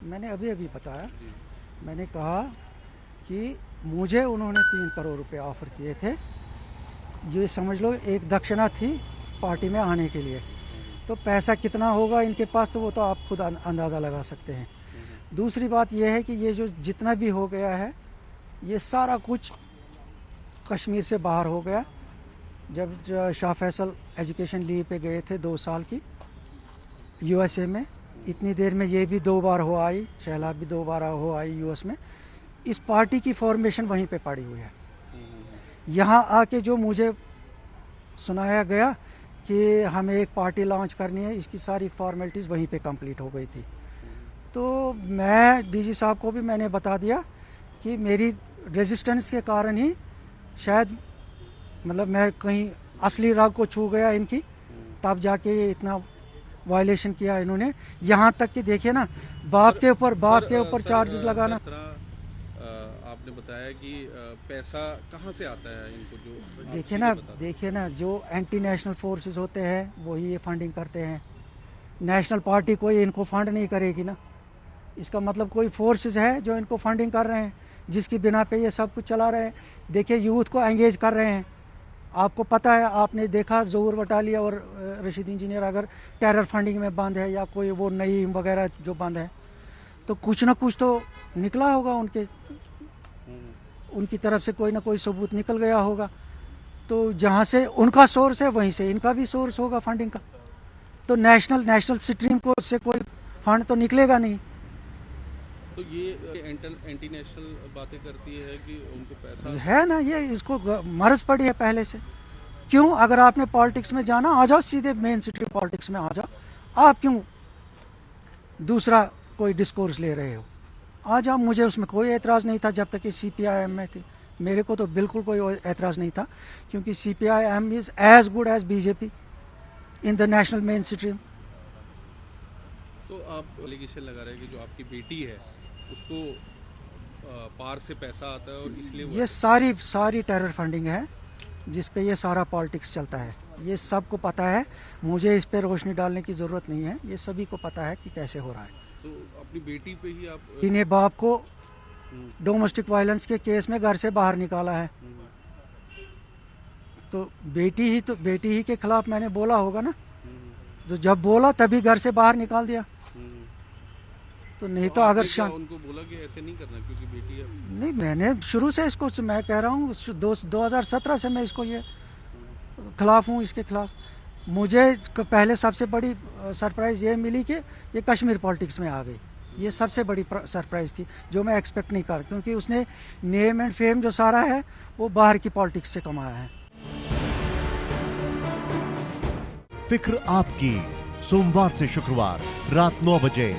मैंने अभी अभी बताया, मैंने कहा कि मुझे उन्होंने 3 करोड़ रुपए ऑफ़र किए थे। ये समझ लो एक दक्षिणा थी पार्टी में आने के लिए। तो पैसा कितना होगा इनके पास तो वो तो आप खुद अंदाज़ा लगा सकते हैं। दूसरी बात यह है कि ये जो जितना भी हो गया है ये सारा कुछ कश्मीर से बाहर हो गया। जब शाह फैसल एजुकेशन लीव पे गए थे 2 साल की यूएसए में, इतनी देर में ये भी 2 बार हो आई, शहला भी 2 बार हो आई यूएस में। इस पार्टी की फॉर्मेशन वहीं पे पड़ी हुई है। यहाँ आके जो मुझे सुनाया गया कि हमें एक पार्टी लॉन्च करनी है, इसकी सारी फॉर्मेलिटीज़ वहीं पे कंप्लीट हो गई थी। तो मैं डीजी साहब को भी मैंने बता दिया कि मेरी रेजिस्टेंस के कारण ही शायद मतलब मैं कहीं असली राग को छू गया इनकी, तब जाके ये इतना वायलेशन किया इन्होंने। यहाँ तक कि देखिए ना, बाप के ऊपर चार्जेस लगाना। आपने बताया कि पैसा कहाँ से आता है इनको, जो देखिए ना जो एंटी नेशनल फोर्सेस होते हैं वही ये फंडिंग करते हैं। नेशनल पार्टी कोई इनको फंड नहीं करेगी ना। इसका मतलब कोई फोर्सेस है जो इनको फंडिंग कर रहे हैं, जिसकी बिना पे ये सब कुछ चला रहे हैं। देखिए यूथ को एंगेज कर रहे हैं। आपको पता है, आपने देखा ज़हूर वटालिया और रशीद इंजीनियर अगर टेरर फंडिंग में बंद है या कोई वो नईम वगैरह जो बंद है, तो कुछ ना कुछ तो निकला होगा उनकी तरफ से, कोई ना कोई सबूत निकल गया होगा। तो जहाँ से उनका सोर्स है वहीं से इनका भी सोर्स होगा फंडिंग का। तो नेशनल स्ट्रीम को से कोई फंड तो निकलेगा नहीं। तो ये एंटी नेशनल बातें करती है कि उनको पैसा है ना, ये इसको मर्ज पड़ी है पहले से। क्यों? अगर आपने पॉलिटिक्स में जाना, आ जाओ सीधे मेन स्ट्रीम पॉलिटिक्स में आ जाओ। आप क्यों दूसरा कोई डिस्कोर्स ले रहे हो? आ जाओ, मुझे उसमें कोई एतराज़ नहीं था जब तक कि CPIM में थी। मेरे को तो बिल्कुल कोई एतराज़ नहीं था, क्योंकि CPIM is as good as BJP in the national mainstream. तो आप एलिगेशन लगा रहे हैं कि जो आपकी बेटी है उसको पार से पैसा आता है और इसलिए ये सारी टेरर फंडिंग है जिस पे ये सारा पॉलिटिक्स चलता है। ये सबको पता है, मुझे इस पे रोशनी डालने की ज़रूरत नहीं है। ये सभी को पता है कि कैसे हो रहा है। तो अपनी बेटी पे ही आप इन्हें बाप को डोमेस्टिक वायलेंस के केस में घर से बाहर निकाला है। तो बेटी ही के खिलाफ मैंने बोला होगा ना। तो जब बोला तभी घर से बाहर निकाल दिया। तो नहीं तो अगर उनको बोला कि ऐसे नहीं करना क्योंकि बेटी है। नहीं, मैंने शुरू से इसको, मैं कह रहा हूँ 2017 से मैं इसको ये खिलाफ हूँ, इसके खिलाफ। मुझे पहले सबसे बड़ी सरप्राइज़ ये मिली कि ये कश्मीर पॉलिटिक्स में आ गई। ये सबसे बड़ी सरप्राइज़ थी जो मैं एक्सपेक्ट नहीं कर, क्योंकि उसने नेम एंड फेम जो सारा है वो बाहर की पॉलिटिक्स से कमाया है। फिक्र आपकी, सोमवार से शुक्रवार रात 9 बजे